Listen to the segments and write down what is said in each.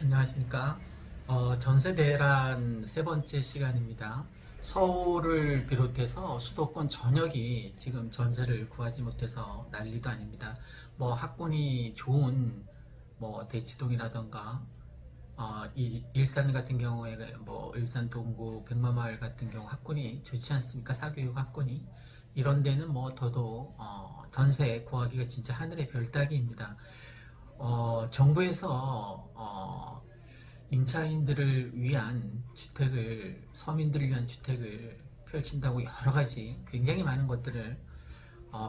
안녕하십니까. 전세 대란 세 번째 시간입니다. 서울을 비롯해서 수도권 전역이 지금 전세를 구하지 못해서 난리도 아닙니다. 뭐 학군이 좋은 뭐 대치동이라던가 이 일산 같은 경우에 뭐 일산 동구 백마마을 같은 경우 학군이 좋지 않습니까? 사교육 학군이 이런 데는 뭐 더더욱 전세 구하기가 진짜 하늘의 별 따기입니다. 정부에서 임차인들을 위한 주택을, 서민들을 위한 주택을 펼친다고 여러 가지 굉장히 많은 것들을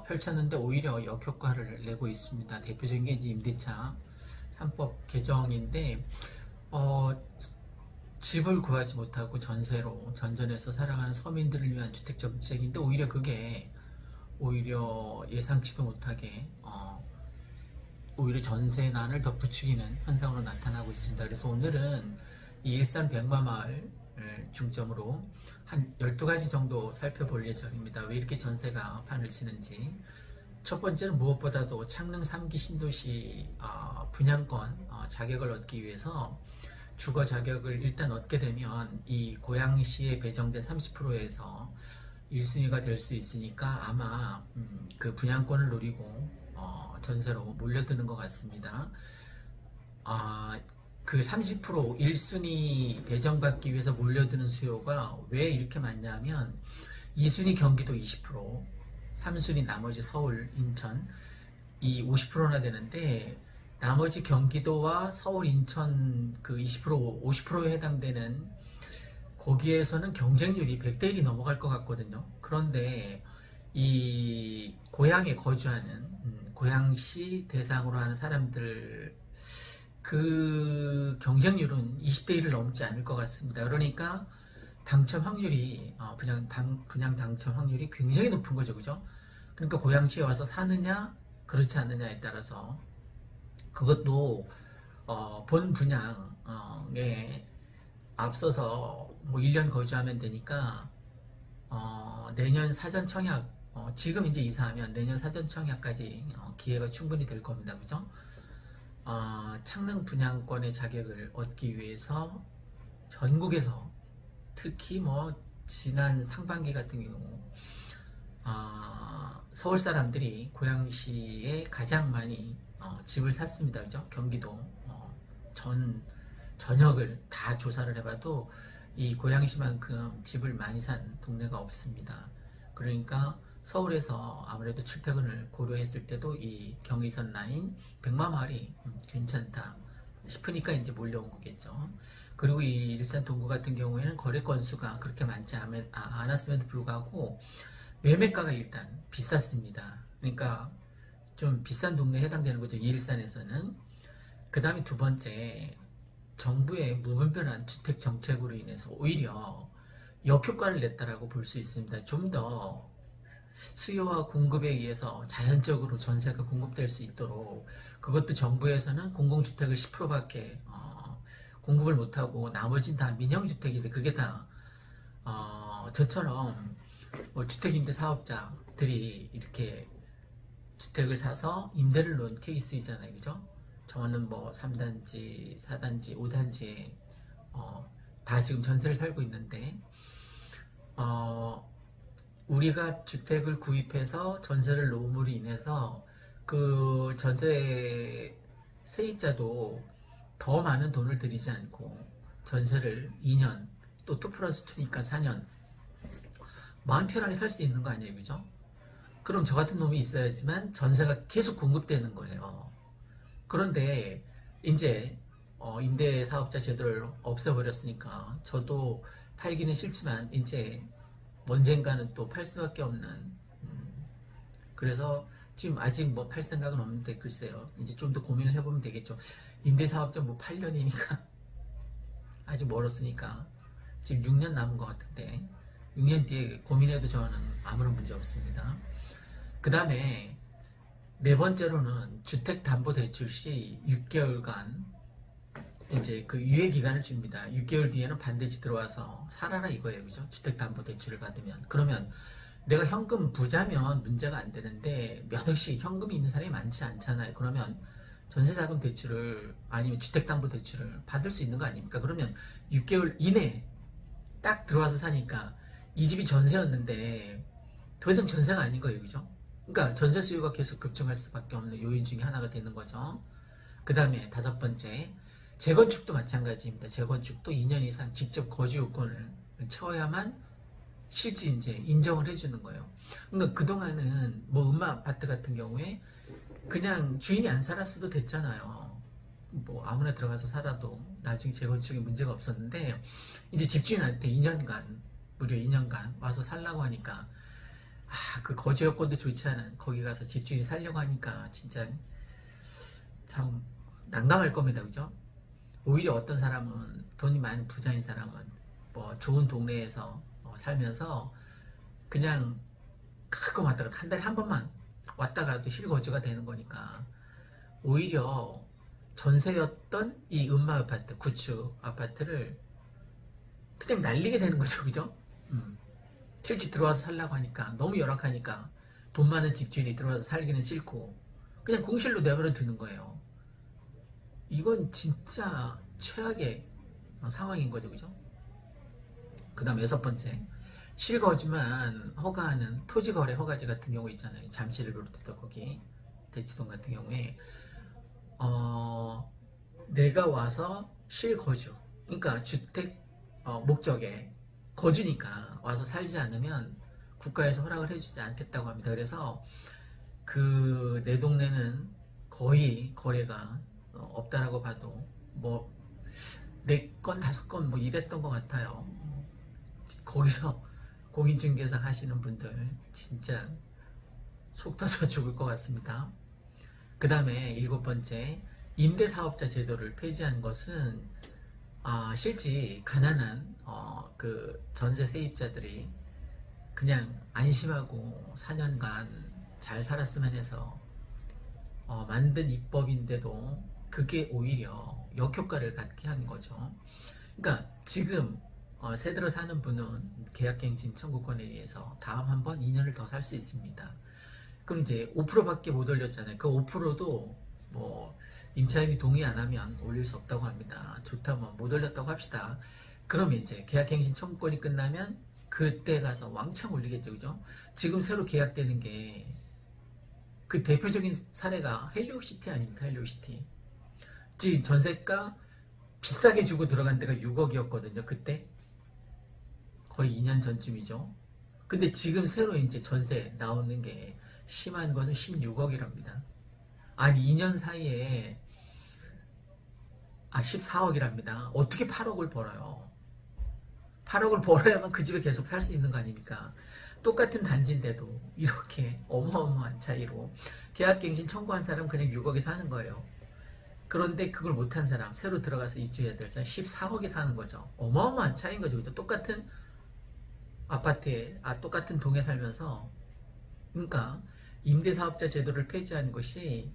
펼쳤는데 오히려 역효과를 내고 있습니다. 대표적인 게 이제 임대차 3법 개정인데 어, 집을 구하지 못하고 전세로 전전해서 살아가는 서민들을 위한 주택 정책인데 오히려 그게 오히려 예상치도 못하게 오히려 전세난을 더 부추기는 현상으로 나타나고 있습니다. 그래서 오늘은 이 일산 백마마을 중점으로 한 12가지 정도 살펴볼 예정입니다. 왜 이렇게 전세가 판을 치는지. 첫 번째는 무엇보다도 창릉 3기 신도시 분양권 자격을 얻기 위해서 주거 자격을 일단 얻게 되면 이 고양시에 배정된 30%에서 1순위가 될 수 있으니까 아마 그 분양권을 노리고 전세로 몰려드는 것 같습니다. 그 30% 1순위 배정받기 위해서 몰려드는 수요가 왜 이렇게 많냐면 2순위 경기도 20%, 3순위 나머지 서울, 인천 이 50%나 되는데 나머지 경기도와 서울, 인천 그 20%, 50%에 해당되는 거기에서는 경쟁률이 100대 1이 넘어갈 것 같거든요. 그런데 이 고향에 거주하는 고향시 대상으로 하는 사람들 그 경쟁률은 20대 1을 넘지 않을 것 같습니다. 그러니까 당첨 확률이 분양 당첨 확률이 굉장히 높은 거죠, 그죠? 그러니까 고향시에 와서 사느냐 그렇지 않느냐에 따라서 그것도 본 분양에 앞서서 뭐 1년 거주하면 되니까 내년 사전 청약 지금 이제 이사하면 내년 사전 청약까지 기회가 충분히 될 겁니다. 그죠? 창릉 분양권의 자격을 얻기 위해서 전국에서 특히 뭐 지난 상반기 같은 경우 서울 사람들이 고양시에 가장 많이 집을 샀습니다. 그죠? 경기도 전역을 다 조사를 해봐도 이 고양시만큼 집을 많이 산 동네가 없습니다. 그러니까 서울에서 아무래도 출퇴근을 고려했을 때도 이 경의선 라인 백마마을이 괜찮다 싶으니까 이제 몰려온 거겠죠. 그리고 이 일산 동구 같은 경우에는 거래 건수가 그렇게 많지 않았음에도 불구하고 매매가가 일단 비쌌습니다. 그러니까 좀 비싼 동네에 해당되는 거죠. 이 일산에서는. 그 다음에 두 번째, 정부의 무분별한 주택 정책으로 인해서 오히려 역효과를 냈다라고 볼 수 있습니다. 좀 더 수요와 공급에 의해서 자연적으로 전세가 공급될 수 있도록 그것도 정부에서는 공공주택을 10%밖에 공급을 못하고 나머지는 다 민영주택인데 그게 다 저처럼 뭐 주택임대 사업자들이 이렇게 주택을 사서 임대를 놓은 케이스이잖아요. 그죠? 저는 뭐 3단지, 4단지, 5단지에 다 지금 전세를 살고 있는데 우리가 주택을 구입해서 전세를 놓음으로 인해서 그 전세 세입자도 더 많은 돈을 들이지 않고 전세를 2년 또 2 플러스 2니까 4년 마음 편하게 살 수 있는 거 아니에요. 그죠? 그럼 저 같은 놈이 있어야지만 전세가 계속 공급되는 거예요. 그런데 이제 임대사업자 제도를 없애버렸으니까 저도 팔기는 싫지만 이제 언젠가는 또 팔 수밖에 없는 그래서 지금 아직 뭐 팔 생각은 없는데 글쎄요. 이제 좀 더 고민을 해보면 되겠죠. 임대사업자 뭐 8년이니까 아직 멀었으니까 지금 6년 남은 것 같은데 6년 뒤에 고민해도 저는 아무런 문제 없습니다. 그 다음에 네 번째로는 주택담보대출 시 6개월간 이제 그 유예 기간을 줍니다. 6개월 뒤에는 반드시 들어와서 살아라 이거예요. 그죠? 주택담보대출을 받으면. 그러면 내가 현금 부자면 문제가 안 되는데 몇 억씩 현금이 있는 사람이 많지 않잖아요. 그러면 전세자금 대출을 아니면 주택담보대출을 받을 수 있는 거 아닙니까? 그러면 6개월 이내에 딱 들어와서 사니까 이 집이 전세였는데 더 이상 전세가 아닌 거예요. 그죠? 그러니까 전세 수요가 계속 급증할 수밖에 없는 요인 중에 하나가 되는 거죠. 그 다음에 5번째, 재건축도 마찬가지입니다. 재건축도 2년 이상 직접 거주 요건을 채워야만 실제 이제 인정을 해주는 거예요. 그러니까 그동안은 뭐 음마 아파트 같은 경우에 그냥 주인이 안 살았어도 됐잖아요. 뭐 아무나 들어가서 살아도 나중에 재건축에 문제가 없었는데 이제 집주인한테 2년간 무려 2년간 와서 살라고 하니까 그 거주 여건도 좋지 않은 거기 가서 집주인이 살려고 하니까 진짜 참 난감할 겁니다. 그죠? 오히려 어떤 사람은 돈이 많은 부자인 사람은 뭐 좋은 동네에서 살면서 그냥 가끔 왔다 갔다 한 달에 한 번만 왔다 가도 실거주가 되는 거니까 오히려 전세였던 이 음마 아파트, 구축 아파트를 그냥 날리게 되는 거죠. 그죠? 실제 들어와서 살라고 하니까 너무 열악하니까 돈 많은 집주인이 들어와서 살기는 싫고 그냥 공실로 내버려 두는 거예요. 이건 진짜 최악의 상황인 거죠. 그죠? 그 다음 6번째, 실거주만 허가하는 토지거래 허가제 같은 경우 있잖아요. 잠실을 비롯해서 거기 대치동 같은 경우에 내가 와서 실거주, 그러니까 주택 목적에 거주니까 와서 살지 않으면 국가에서 허락을 해주지 않겠다고 합니다. 그래서 그 내 동네는 거의 거래가 없다라고 봐도 뭐 4건 5건 뭐 이랬던 것 같아요. 거기서 공인중개사 하시는 분들 진짜 속 터져 죽을 것 같습니다. 그 다음에 7번째, 임대사업자 제도를 폐지한 것은 실제 가난한 그 전세 세입자들이 그냥 안심하고 4년간 잘 살았으면 해서 만든 입법인데도 그게 오히려 역효과를 갖게 한 거죠. 그러니까 지금 새들어 사는 분은 계약갱신 청구권에 의해서 다음 한 번 2년을 더 살 수 있습니다. 그럼 이제 5%밖에 못 올렸잖아요. 그 5%도 뭐 임차인이 동의 안 하면 올릴 수 없다고 합니다. 좋다면 못 올렸다고 합시다. 그러면 이제 계약갱신 청구권이 끝나면 그때 가서 왕창 올리겠죠. 그죠? 지금 새로 계약되는 게 그 대표적인 사례가 헬리옥시티 아닙니까? 헬리옥시티. 지금 전세가 비싸게 주고 들어간 데가 6억이었거든요. 그때 거의 2년 전쯤이죠. 근데 지금 새로 이제 전세 나오는 게 심한 것은 16억이랍니다. 아니 2년 사이에 14억이랍니다. 어떻게 8억을 벌어요? 8억을 벌어야만 그 집에 계속 살 수 있는 거 아닙니까? 똑같은 단지인데도 이렇게 어마어마한 차이로 계약갱신 청구한 사람 그냥 6억에 사는 거예요. 그런데 그걸 못한 사람, 새로 들어가서 입주해야 될 사람 14억에 사는 거죠. 어마어마한 차이인 거죠. 그죠? 똑같은 아파트에, 똑같은 동에 살면서. 그러니까 임대사업자 제도를 폐지한 것이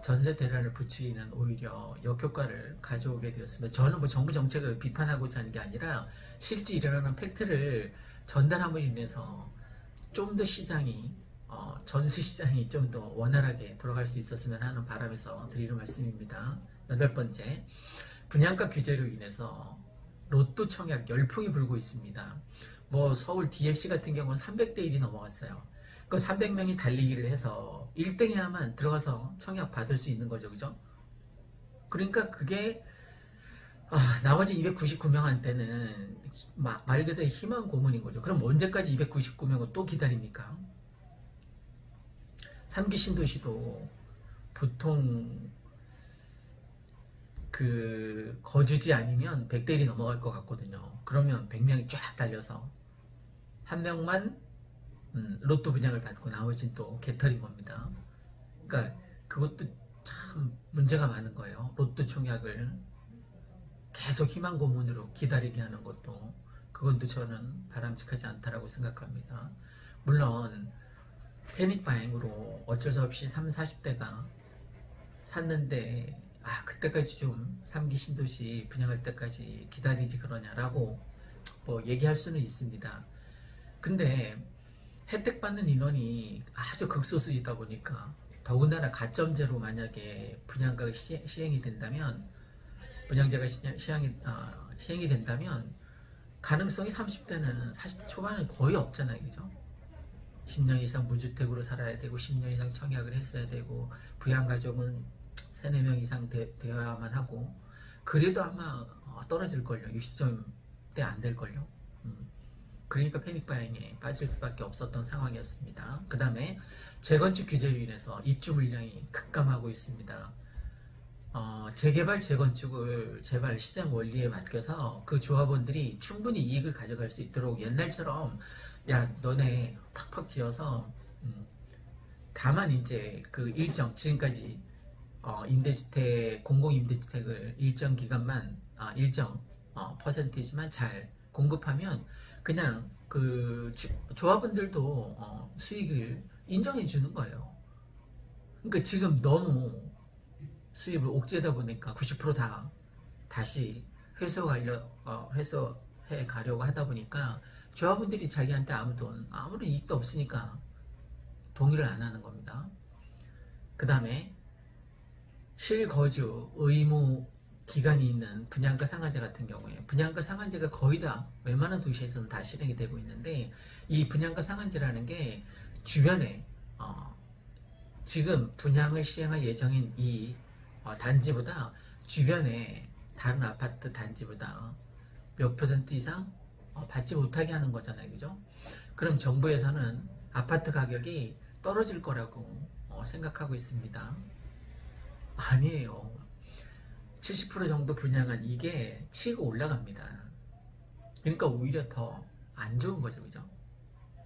전세 대란을 부추기는 오히려 역효과를 가져오게 되었습니다. 저는 뭐 정부 정책을 비판하고자 하는 게 아니라 실제 일어나는 팩트를 전달함으로 인해서 좀 더 시장이 전세 시장이 좀 더 원활하게 돌아갈 수 있었으면 하는 바람에서 드리는 말씀입니다. 8번째, 분양가 규제로 인해서 로또 청약 열풍이 불고 있습니다. 뭐 서울 DFC 같은 경우는 300대 1이 넘어갔어요. 그 300명이 달리기를 해서 1등 해야만 들어가서 청약 받을 수 있는 거죠. 그죠? 그러니까 그게 나머지 299명한테는 말 그대로 희망 고문인 거죠. 그럼 언제까지 299명을 또 기다립니까? 3기 신도시도 보통 그 거주지 아니면 100대 1이 넘어갈 것 같거든요. 그러면 100명이 쫙 달려서 한 명만 로또 분양을 받고 나머지는 또 개털인 겁니다. 그러니까 그것도 참 문제가 많은 거예요. 로또 총약을 계속 희망 고문으로 기다리게 하는 것도 그것도 저는 바람직하지 않다라고 생각합니다. 물론 패닉 바잉으로 어쩔 수 없이 30, 40대가 샀는데 그때까지 좀 3기 신도시 분양할 때까지 기다리지 그러냐라고 뭐 얘기할 수는 있습니다. 근데 혜택 받는 인원이 아주 극소수이다 보니까 더군다나 가점제로 만약에 분양가가 시행이 된다면, 분양제가 시행이 된다면 가능성이 30대는 40대 초반은 거의 없잖아요, 그죠? 10년 이상 무주택으로 살아야 되고 10년 이상 청약을 했어야 되고 부양가족은 3, 4명 이상 되어야만 하고, 그래도 아마 떨어질걸요. 60점대 안 될걸요. 그러니까 패닉바잉에 빠질 수밖에 없었던 상황이었습니다. 그 다음에 재건축 규제로 인해서 입주 물량이 급감하고 있습니다. 재개발, 재건축을 제발 시장 원리에 맡겨서 그 조합원들이 충분히 이익을 가져갈 수 있도록 옛날처럼 야 너네 팍팍 지어서 다만 이제 그 일정 지금까지 임대주택 공공임대주택을 일정 기간만 일정 퍼센티지만 잘 공급하면 그냥 그 조합원들도 수익을 인정해 주는 거예요. 그러니까 지금 너무 수입을 옥죄다 보니까 90% 다시 회수해 가려고 하다 보니까 조합원들이 자기한테 아무런 이익도 없으니까 동의를 안 하는 겁니다. 그 다음에 실거주 의무 기간이 있는 분양가 상한제 같은 경우에, 분양가 상한제가 거의 다 웬만한 도시에서는 다 실행이 되고 있는데, 이 분양가 상한제라는 게 주변에 지금 분양을 시행할 예정인 이 단지보다 주변에 다른 아파트 단지보다 몇 퍼센트 이상 받지 못하게 하는 거잖아요, 그죠? 그럼 정부에서는 아파트 가격이 떨어질 거라고 생각하고 있습니다. 아니에요. 70% 정도 분양한 이게 치고 올라갑니다. 그러니까 오히려 더 안 좋은 거죠, 그죠?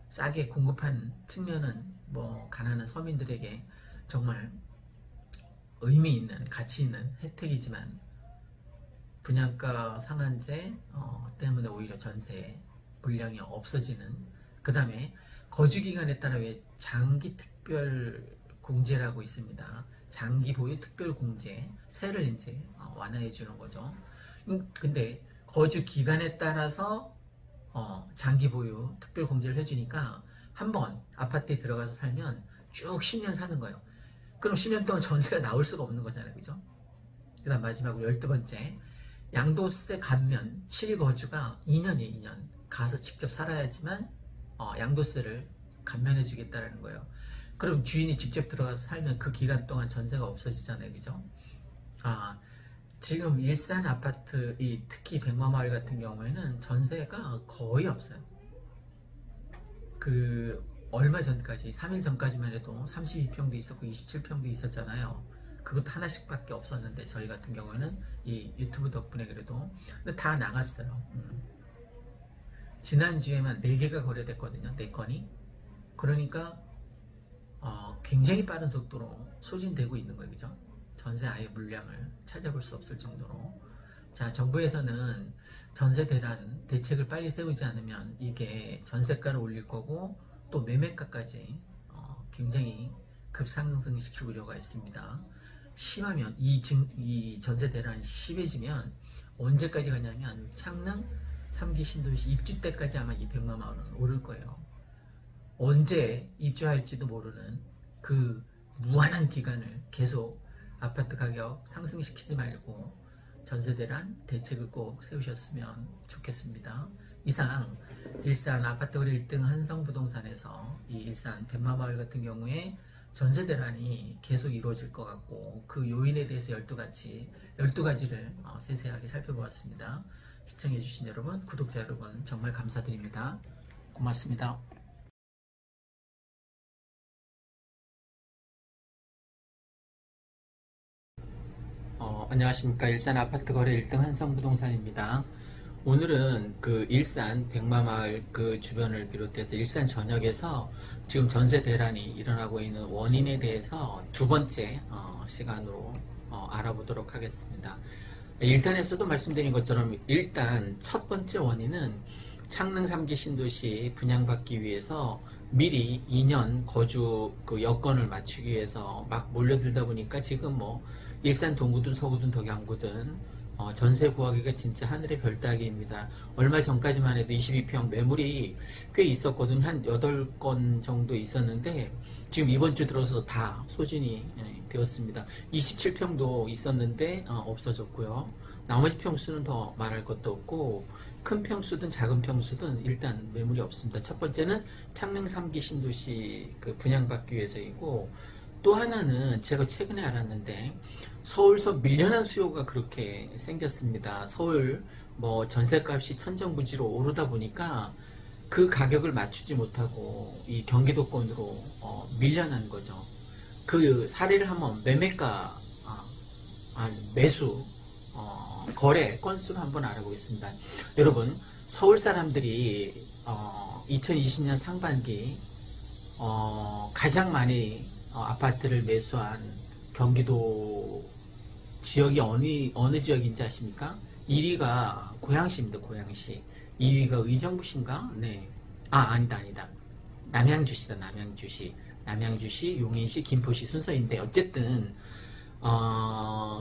싸게 공급한 측면은 뭐 가난한 서민들에게 정말 의미 있는, 가치 있는 혜택이지만, 분양가 상한제 때문에 오히려 전세 물량이 없어지는. 그 다음에 거주기간에 따라 왜 장기 특별 공제라고 있습니다. 장기 보유 특별 공제, 세를 이제 완화해 주는 거죠. 근데 거주 기간에 따라서 장기 보유 특별 공제를 해주니까 한번 아파트에 들어가서 살면 쭉 10년 사는 거예요. 그럼 10년 동안 전세가 나올 수가 없는 거잖아요, 그죠? 그 다음 마지막으로 12번째, 양도세 감면 실거주가 2년이에요. 2년 가서 직접 살아야지만 양도세를 감면해 주겠다라는 거예요. 그럼 주인이 직접 들어가서 살면 그 기간 동안 전세가 없어지잖아요, 그죠? 지금 일산 아파트, 특히 백마마을 같은 경우에는 전세가 거의 없어요. 얼마 전까지, 3일 전까지만 해도 32평도 있었고 27평도 있었잖아요. 그것도 하나씩밖에 없었는데, 저희 같은 경우에는 이 유튜브 덕분에 그래도. 근데 다 나갔어요. 지난주에만 4개가 거래됐거든요, 4건이. 그러니까 굉장히 빠른 속도로 소진되고 있는 거예요, 그죠? 전세 아예 물량을 찾아볼 수 없을 정도로. 자, 정부에서는 전세 대란 대책을 빨리 세우지 않으면 이게 전세가를 올릴 거고 또 매매가까지 굉장히 급상승시킬 우려가 있습니다. 심하면 이 전세 대란이 심해지면 언제까지 가냐면 창릉 3기 신도시 입주 때까지 아마 이 백마마을은 오를 거예요. 언제 입주할지도 모르는 그 무한한 기간을 계속 아파트 가격 상승시키지 말고 전세 대란 대책을 꼭 세우셨으면 좋겠습니다. 이상 일산 아파트 거래 1등 한성부동산에서 이 일산 백마마을 같은 경우에 전세 대란이 계속 이루어질 것 같고 그 요인에 대해서 12가지를 세세하게 살펴보았습니다. 시청해주신 여러분, 구독자 여러분 정말 감사드립니다. 고맙습니다. 안녕하십니까. 일산 아파트 거래 1등 한성부동산입니다. 오늘은 그 일산 백마마을 그 주변을 비롯해서 일산 전역에서 지금 전세 대란이 일어나고 있는 원인에 대해서 2번째 시간으로 알아보도록 하겠습니다. 1단에서도 말씀드린 것처럼 일단 첫 번째 원인은 창릉 3기 신도시 분양받기 위해서 미리 2년 거주 그 여건을 맞추기 위해서 막 몰려들다 보니까 지금 뭐 일산 동구든 서구든 덕양구든 전세 구하기가 진짜 하늘의 별 따기입니다. 얼마 전까지만 해도 22평 매물이 꽤 있었거든요. 한 8건 정도 있었는데 지금 이번 주 들어서 다 소진이 되었습니다. 27평도 있었는데 없어졌고요. 나머지 평수는 더 말할 것도 없고 큰 평수든 작은 평수든 일단 매물이 없습니다. 첫 번째는 창릉 3기 신도시 그 분양받기 위해서이고, 또 하나는 제가 최근에 알았는데 서울서 밀려난 수요가 그렇게 생겼습니다. 서울 뭐 전셋값이 천정부지로 오르다 보니까 그 가격을 맞추지 못하고 이 경기도권으로 밀려난 거죠. 그 사례를 한번 매매가 매수 거래 건수를 한번 알아보겠습니다. 여러분, 서울 사람들이 2020년 상반기 가장 많이 아파트를 매수한 경기도 지역이 어느 지역인지 아십니까? 1위가 고양시입니다. 고양시. 2위가 의정부신가? 네. 아니다. 남양주시다. 남양주시, 용인시, 김포시 순서인데, 어쨌든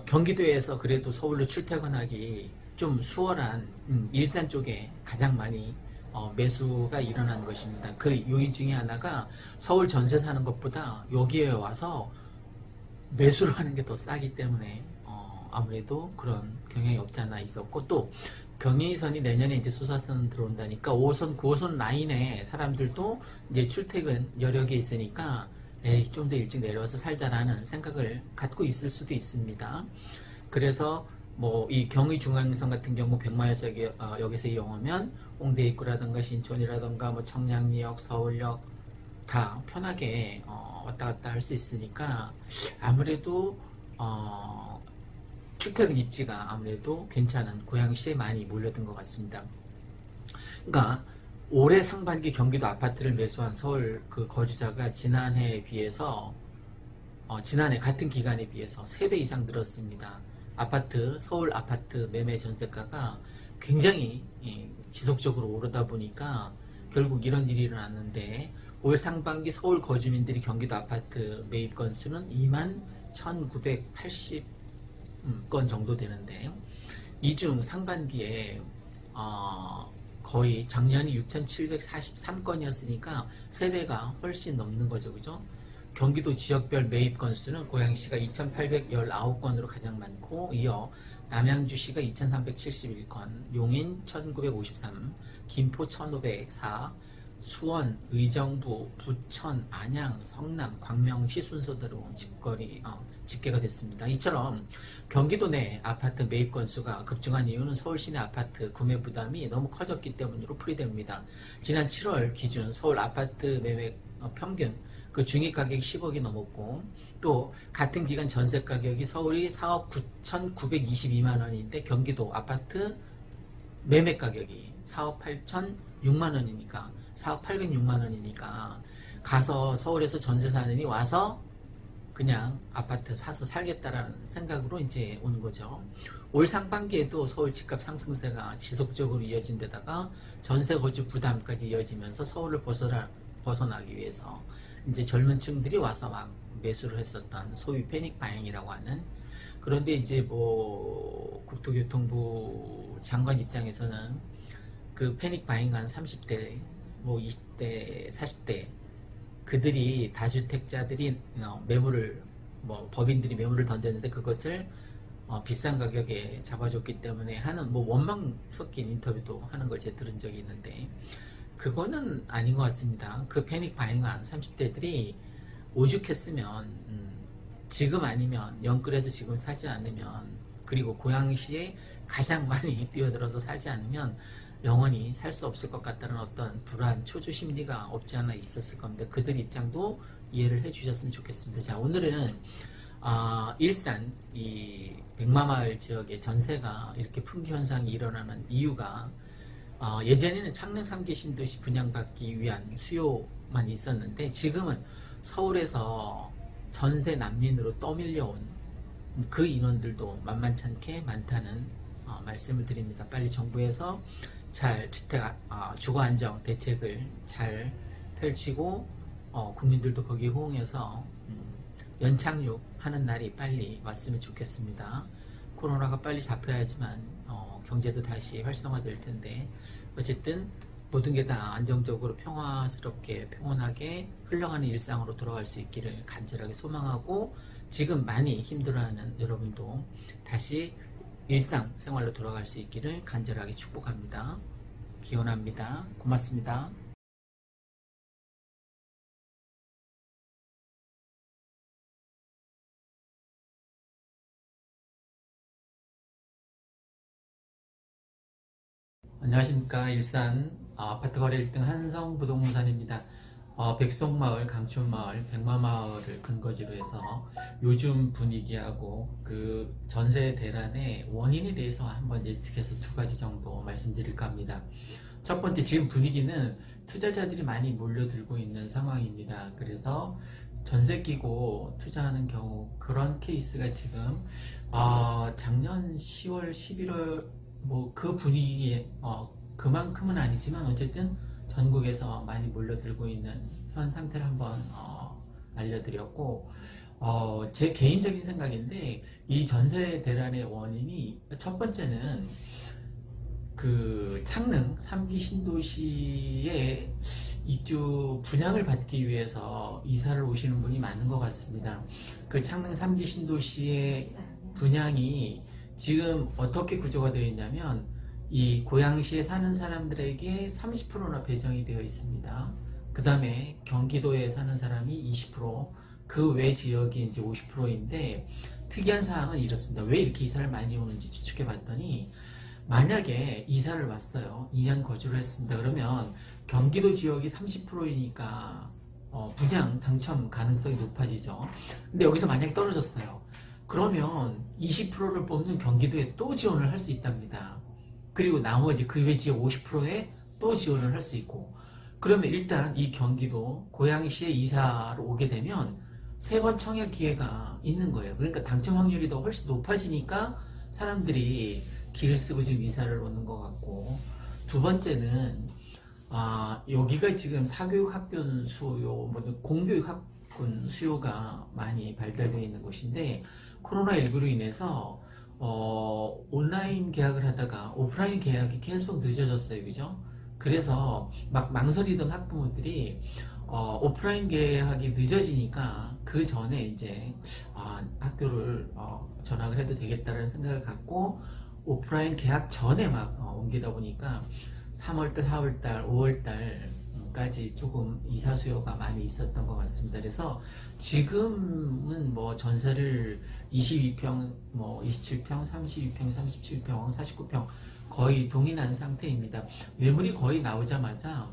경기도에서 그래도 서울로 출퇴근하기 좀 수월한 일산 쪽에 가장 많이 매수가 일어난 것입니다. 그 요인 중에 하나가 서울 전세 사는 것보다 여기에 와서 매수를 하는 게 더 싸기 때문에 아무래도 그런 경향이 없지 않아 있었고, 또 경의선이 내년에 이제 소사선 들어온다니까 5호선, 9호선 라인에 사람들도 이제 출퇴근 여력이 있으니까 좀 더 일찍 내려와서 살자라는 생각을 갖고 있을 수도 있습니다. 그래서 뭐 이 경의중앙선 같은 경우 백마역에서 이용하면 홍대 입구라든가 신촌이라든가 뭐 청량리역, 서울역 다 편하게 왔다 갔다 할 수 있으니까 아무래도 출퇴근 입지가 아무래도 괜찮은 고양시에 많이 몰려든 것 같습니다. 그러니까 올해 상반기 경기도 아파트를 매수한 서울 그 거주자가 지난해에 비해서 지난해 같은 기간에 비해서 3배 이상 늘었습니다. 서울 아파트 매매 전세가가 굉장히 지속적으로 오르다 보니까 결국 이런 일이 일어났는데, 올 상반기 서울 거주민들이 경기도 아파트 매입 건수는 21,980건 정도 되는데, 이 중 상반기에 거의 작년이 6,743건이었으니까 3배가 훨씬 넘는 거죠. 그죠? 경기도 지역별 매입 건수는 고양시가 2,819건으로 가장 많고, 이어 남양주시가 2,371건, 용인 1,953, 김포 1,504, 수원, 의정부, 부천, 안양, 성남, 광명시 순서대로 집계가 됐습니다. 이처럼 경기도 내 아파트 매입 건수가 급증한 이유는 서울 시내 아파트 구매 부담이 너무 커졌기 때문으로 풀이됩니다. 지난 7월 기준 서울 아파트 매매 평균 그 중위 가격이 10억이 넘었고, 또 같은 기간 전세 가격이 서울이 4억 9,922만 원인데 경기도 아파트 매매 가격이 4억 8,006만 원이니까 4억 806만 원이니까 가서 서울에서 전세 사느니 와서 그냥 아파트 사서 살겠다라는 생각으로 이제 오는 거죠. 올 상반기에도 서울 집값 상승세가 지속적으로 이어진 데다가 전세 거주 부담까지 이어지면서 서울을 벗어나기 위해서 이제 젊은 층들이 와서 막 매수를 했었던 소위 패닉 바잉이라고 하는. 그런데 이제 뭐 국토교통부 장관 입장에서는 그 패닉 바잉한 30대, 뭐 20대, 40대 그들이 다주택자들이 매물을 법인들이 매물을 던졌는데 그것을 비싼 가격에 잡아줬기 때문에 하는 뭐 원망 섞인 인터뷰도 하는 걸 제가 들은 적이 있는데, 그거는 아닌 것 같습니다. 그 패닉 바잉한 30대들이 오죽했으면 지금 아니면 영끌에서 지금 사지 않으면, 그리고 고양시에 가장 많이 뛰어들어서 사지 않으면 영원히 살 수 없을 것 같다는 어떤 불안, 초조 심리가 없지 않아 있었을 겁니다. 그들 입장도 이해를 해 주셨으면 좋겠습니다. 자, 오늘은 일산 이 백마마을 지역의 전세가 이렇게 품귀 현상이 일어나는 이유가, 예전에는 창릉 3기 신도시 분양받기 위한 수요만 있었는데 지금은 서울에서 전세 난민으로 떠밀려온 그 인원들도 만만찮게 많다는 말씀을 드립니다. 빨리 정부에서 잘 주거 안정 대책을 잘 펼치고 국민들도 거기에 호응해서 연착륙 하는 날이 빨리 왔으면 좋겠습니다. 코로나가 빨리 잡혀야지만 경제도 다시 활성화될 텐데 어쨌든 모든 게 다 안정적으로 평화스럽게 평온하게 흘러가는 일상으로 돌아갈 수 있기를 간절하게 소망하고 지금 많이 힘들어하는 여러분도 다시 일상생활로 돌아갈 수 있기를 간절하게 축복합니다. 기원합니다. 고맙습니다. 안녕하십니까. 일산 아파트 거래 1등 한성부동산입니다. 백송마을, 강촌마을, 백마마을을 근거지로 해서 요즘 분위기하고 그 전세 대란의 원인에 대해서 한번 예측해서 두 가지 정도 말씀드릴까 합니다. 첫 번째, 지금 분위기는 투자자들이 많이 몰려들고 있는 상황입니다. 그래서 전세 끼고 투자하는 경우 그런 케이스가 지금 작년 10월, 11월 뭐 그 분위기에 그만큼은 아니지만 어쨌든 전국에서 많이 몰려들고 있는 현 상태를 한번 알려드렸고 제 개인적인 생각인데 이 전세 대란의 원인이 첫 번째는 그 창릉 3기 신도시에 입주 분양을 받기 위해서 이사를 오시는 분이 많은 것 같습니다. 그 창릉 3기 신도시의 분양이 지금 어떻게 구조가 되어 있냐면 이 고양시에 사는 사람들에게 30%나 배정이 되어 있습니다. 그 다음에 경기도에 사는 사람이 20%, 그 외 지역이 이제 50%인데 특이한 사항은 이렇습니다. 왜 이렇게 이사를 많이 오는지 추측해 봤더니 만약에 이사를 왔어요. 2년 거주를 했습니다. 그러면 경기도 지역이 30%이니까 분양 당첨 가능성이 높아지죠. 근데 여기서 만약에 떨어졌어요. 그러면 20%를 뽑는 경기도에 또 지원을 할 수 있답니다. 그리고 나머지 그 외 지역 50%에 또 지원을 할 수 있고 그러면 일단 이 경기도 고양시에 이사로 오게 되면 3번 청약 기회가 있는 거예요. 그러니까 당첨 확률이 더 훨씬 높아지니까 사람들이 길을 쓰고 지금 이사를 오는 것 같고 두 번째는 여기가 지금 사교육 학군 수요, 공교육 학군 수요가 많이 발달되어 있는 곳인데 코로나19로 인해서 온라인 계약을 하다가 오프라인 계약이 계속 늦어졌어요. 그죠? 그래서 막 망설이던 학부모들이 오프라인 계약이 늦어지니까 그 전에 이제 학교를 전학을 해도 되겠다는 생각을 갖고 오프라인 계약 전에 막 옮기다 보니까 3월달, 4월달, 5월달까지 조금 이사 수요가 많이 있었던 것 같습니다. 그래서 지금은 뭐 전세를 22평, 뭐 27평, 32평, 37평, 49평 거의 동일한 상태입니다. 매물이 거의 나오자마자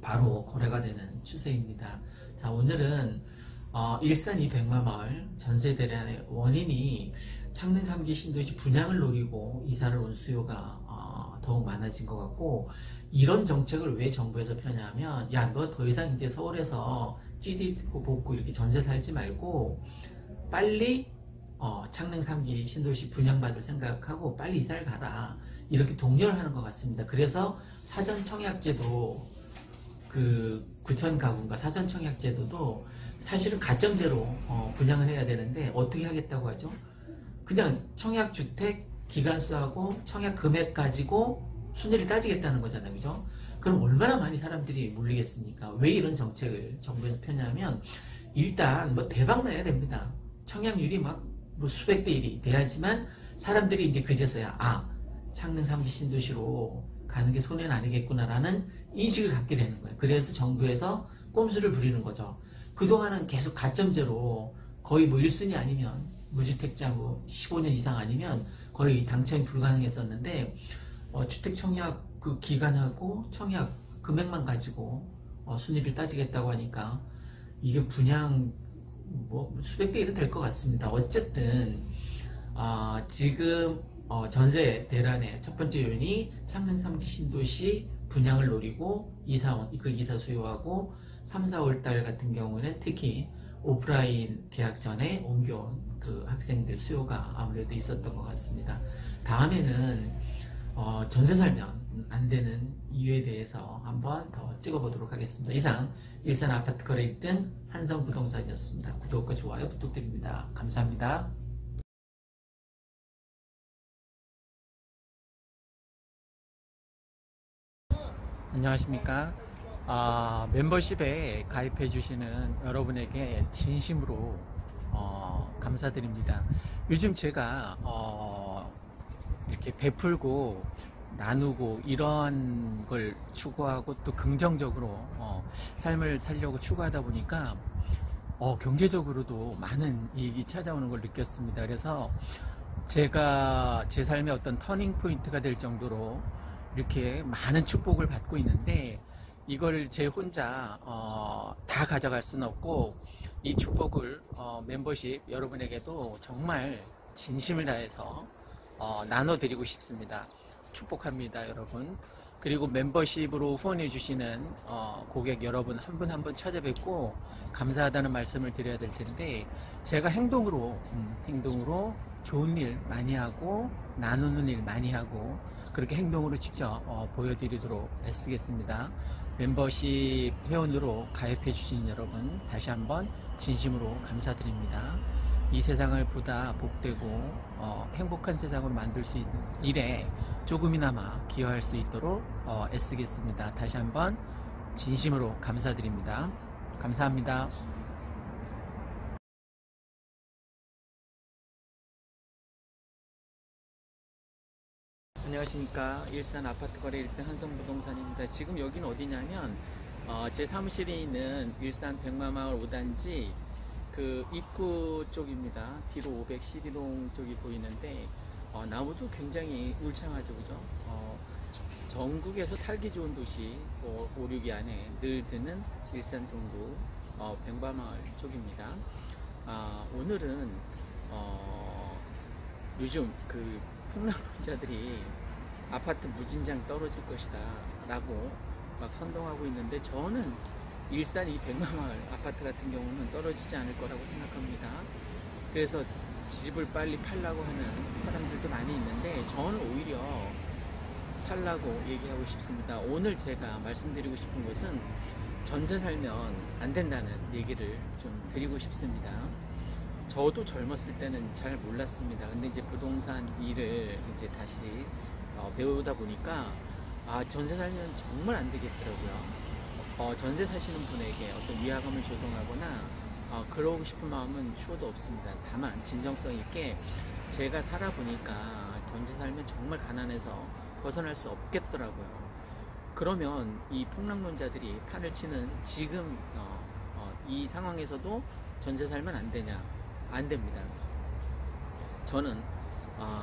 바로 거래가 되는 추세입니다. 자, 오늘은 일산 이 백마마을 전세 대란의 원인이 창릉 3기 신도시 분양을 노리고 이사를 온 수요가 더욱 많아진 것 같고 이런 정책을 왜 정부에서 펴냐면 야, 너 더 이상 이제 서울에서 찌지고 볶고 이렇게 전세 살지 말고 빨리 창릉 3기 신도시 분양받을 생각하고 빨리 이사를 가라 이렇게 독려를 하는 것 같습니다. 그래서 사전 청약제도 그 구천 가구인가 사전 청약제도도 사실은 가점제로 분양을 해야 되는데 어떻게 하겠다고 하죠? 그냥 청약주택 기간수하고 청약 금액 가지고 순위를 따지겠다는 거잖아요. 그죠? 그럼 얼마나 많이 사람들이 몰리겠습니까? 왜 이런 정책을 정부에서 펴냐면 일단 뭐 대박 나야 됩니다. 청약률이 막 뭐 수백 대 1이 돼야지만 사람들이 이제 그제서야 창릉 3기 신도시로 가는 게 손해는 아니겠구나라는 인식을 갖게 되는 거예요. 그래서 정부에서 꼼수를 부리는 거죠. 그동안은 계속 가점제로 거의 뭐 1순위 아니면 무주택자 뭐 15년 이상 아니면 거의 당첨이 불가능했었는데 주택 청약 그 기간하고 청약 금액만 가지고 순위를 따지겠다고 하니까 이게 분양 뭐 수백 대 1은 될 것 같습니다. 어쨌든 지금 전세 대란의 첫 번째 요인이 창릉 3기 신도시 분양을 노리고 이사원 그 이사 수요하고 3, 4월 달 같은 경우는 특히 오프라인 계약 전에 옮겨온 그 학생들 수요가 아무래도 있었던 것 같습니다. 다음에는 전세 살면 안 되는 이유에 대해서 한번 더 찍어보도록 하겠습니다. 이상 일산 아파트 거래 1등 한성부동산이었습니다. 구독과 좋아요 부탁드립니다. 감사합니다. 안녕하십니까. 멤버십에 가입해 주시는 여러분에게 진심으로 감사드립니다. 요즘 제가 이렇게 베풀고 나누고 이런 걸 추구하고 또 긍정적으로 삶을 살려고 추구하다 보니까 경제적으로도 많은 이익이 찾아오는 걸 느꼈습니다. 그래서 제가 제 삶의 어떤 터닝 포인트가 될 정도로 이렇게 많은 축복을 받고 있는데, 이걸 제 혼자 다 가져갈 수는 없고, 이 축복을 멤버십 여러분에게도 정말 진심을 다해서 나눠드리고 싶습니다. 축복합니다, 여러분. 그리고 멤버십으로 후원해 주시는 고객 여러분 한 분 한 분 찾아뵙고 감사하다는 말씀을 드려야 될 텐데, 제가 행동으로 좋은 일 많이 하고 나누는 일 많이 하고 그렇게 행동으로 직접 보여드리도록 애쓰겠습니다. 멤버십 회원으로 가입해 주신 여러분 다시 한번 진심으로 감사드립니다. 이 세상을 보다 복되고 행복한 세상으로 만들 수 있는 일에 조금이나마 기여할 수 있도록 애쓰겠습니다. 다시 한번 진심으로 감사드립니다. 감사합니다. 안녕하십니까. 일산 아파트 거래 1등 한성부동산입니다. 지금 여기는 어디냐면 제 사무실에 있는 일산 백마마을 5단지 그 입구 쪽입니다. 뒤로 512동 쪽이 보이는데 나무도 굉장히 울창하죠, 그죠? 전국에서 살기 좋은 도시 5, 6위 안에 늘 드는 일산 동구 백마마을 쪽입니다. 오늘은 요즘 그 폭락자들이 아파트 무진장 떨어질 것이다 라고 막 선동하고 있는데, 저는 일산 이 백마마을 아파트 같은 경우는 떨어지지 않을 거라고 생각합니다. 그래서 집을 빨리 팔라고 하는 사람들도 많이 있는데, 저는 오히려 살라고 얘기하고 싶습니다. 오늘 제가 말씀드리고 싶은 것은 전세 살면 안 된다는 얘기를 좀 드리고 싶습니다. 저도 젊었을 때는 잘 몰랐습니다. 근데 이제 부동산 일을 이제 다시 배우다 보니까 전세 살면 정말 안 되겠더라고요. 전세 사시는 분에게 어떤 위화감을 조성하거나 그러고 싶은 마음은 추워도 없습니다. 다만 진정성 있게 제가 살아보니까 전세 살면 정말 가난해서 벗어날 수 없겠더라고요. 그러면 이 폭락론자들이 판을 치는 지금 이 상황에서도 전세 살면 안 되냐? 안 됩니다. 저는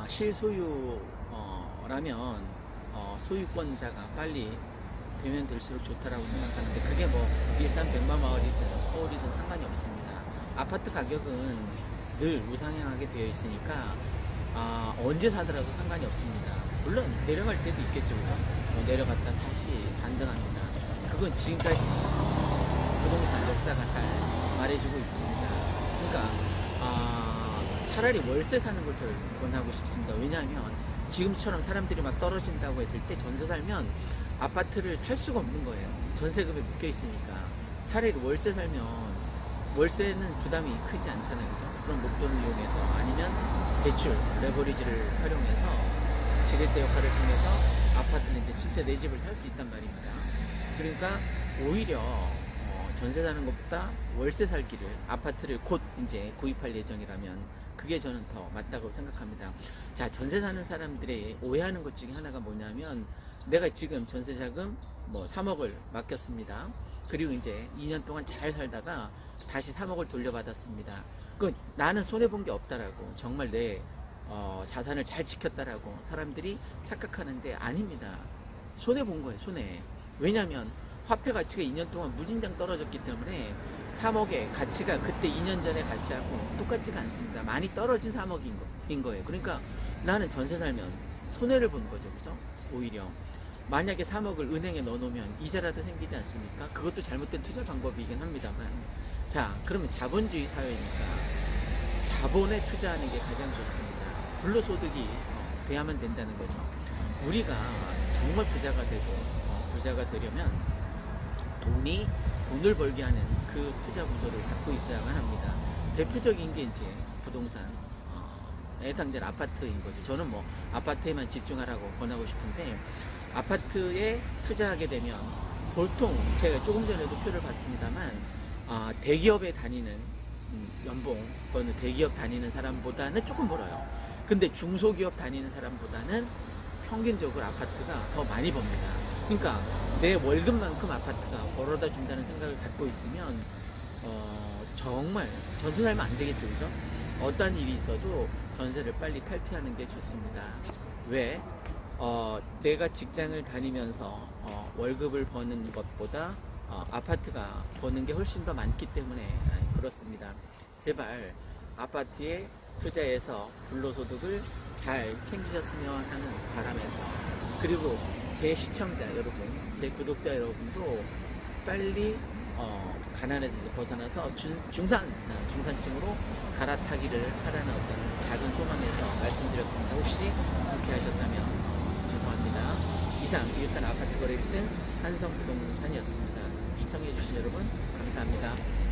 실소유라면 소유권자가 빨리 되면 될수록 좋다라고 생각하는데, 그게 뭐 일산 백마마을이든 서울이든 상관이 없습니다. 아파트 가격은 늘 우상향하게 되어 있으니까 언제 사더라도 상관이 없습니다. 물론 내려갈 때도 있겠죠. 내려갔다 다시 반등합니다. 그건 지금까지 부동산 역사가 잘 말해주고 있습니다. 그러니까 차라리 월세 사는 걸 저는 권하고 싶습니다. 왜냐하면 지금처럼 사람들이 막 떨어진다고 했을 때 전세 살면 아파트를 살 수가 없는 거예요. 전세금에 묶여 있으니까. 차라리 월세 살면, 월세는 부담이 크지 않잖아요, 그죠? 그런 목돈을 이용해서, 아니면 대출 레버리지를 활용해서 지렛대 역할을 통해서 아파트는 이제 진짜 내 집을 살 수 있단 말입니다. 그러니까 오히려 전세 사는 것보다 월세 살기를, 아파트를 곧 이제 구입할 예정이라면 그게 저는 더 맞다고 생각합니다. 자, 전세 사는 사람들의 오해하는 것 중에 하나가 뭐냐면, 내가 지금 전세자금 뭐 3억을 맡겼습니다. 그리고 이제 2년 동안 잘 살다가 다시 3억을 돌려받았습니다. 나는 손해본 게 없다라고, 정말 내 자산을 잘 지켰다라고 사람들이 착각하는데, 아닙니다. 손해본 거예요, 손해. 왜냐면 화폐 가치가 2년 동안 무진장 떨어졌기 때문에 3억의 가치가 그때 2년 전의 가치하고 똑같지가 않습니다. 많이 떨어진 3억인 거예요. 그러니까 나는 전세 살면 손해를 본 거죠, 그죠? 오히려 만약에 3억을 은행에 넣어놓으면 이자라도 생기지 않습니까? 그것도 잘못된 투자 방법이긴 합니다만, 자, 그러면 자본주의 사회니까 자본에 투자하는 게 가장 좋습니다. 불로소득이 돼야만 된다는 거죠. 우리가 정말 부자가 되고 부자가 되려면 돈을 벌게 하는 그 투자 구조를 갖고 있어야만 합니다. 대표적인 게 이제 부동산 애상된 아파트인 거죠. 저는 뭐 아파트에만 집중하라고 권하고 싶은데, 아파트에 투자하게 되면 보통 제가 조금 전에도 표를 봤습니다만, 대기업에 다니는 연봉 또는 대기업 다니는 사람보다는 조금 벌어요. 근데 중소기업 다니는 사람보다는 평균적으로 아파트가 더 많이 법니다. 그러니까 내 월급만큼 아파트가 벌어다 준다는 생각을 갖고 있으면 정말 전세 살면 안 되겠죠, 그죠? 어떤 일이 있어도 전세를 빨리 탈피하는 게 좋습니다. 왜? 내가 직장을 다니면서 월급을 버는 것보다 아파트가 버는 게 훨씬 더 많기 때문에 그렇습니다. 제발 아파트에 투자해서 불로소득을 잘 챙기셨으면 하는 바람에서, 그리고 제 시청자 여러분, 제 구독자 여러분도 빨리 가난에서 벗어나서 중산층으로 갈아타기를 하라는 어떤 작은 소망에서 말씀드렸습니다. 혹시 그렇게 하셨다면 죄송합니다. 이상 일산 아파트 거래 1등 한성부동산이었습니다. 시청해주신 여러분 감사합니다.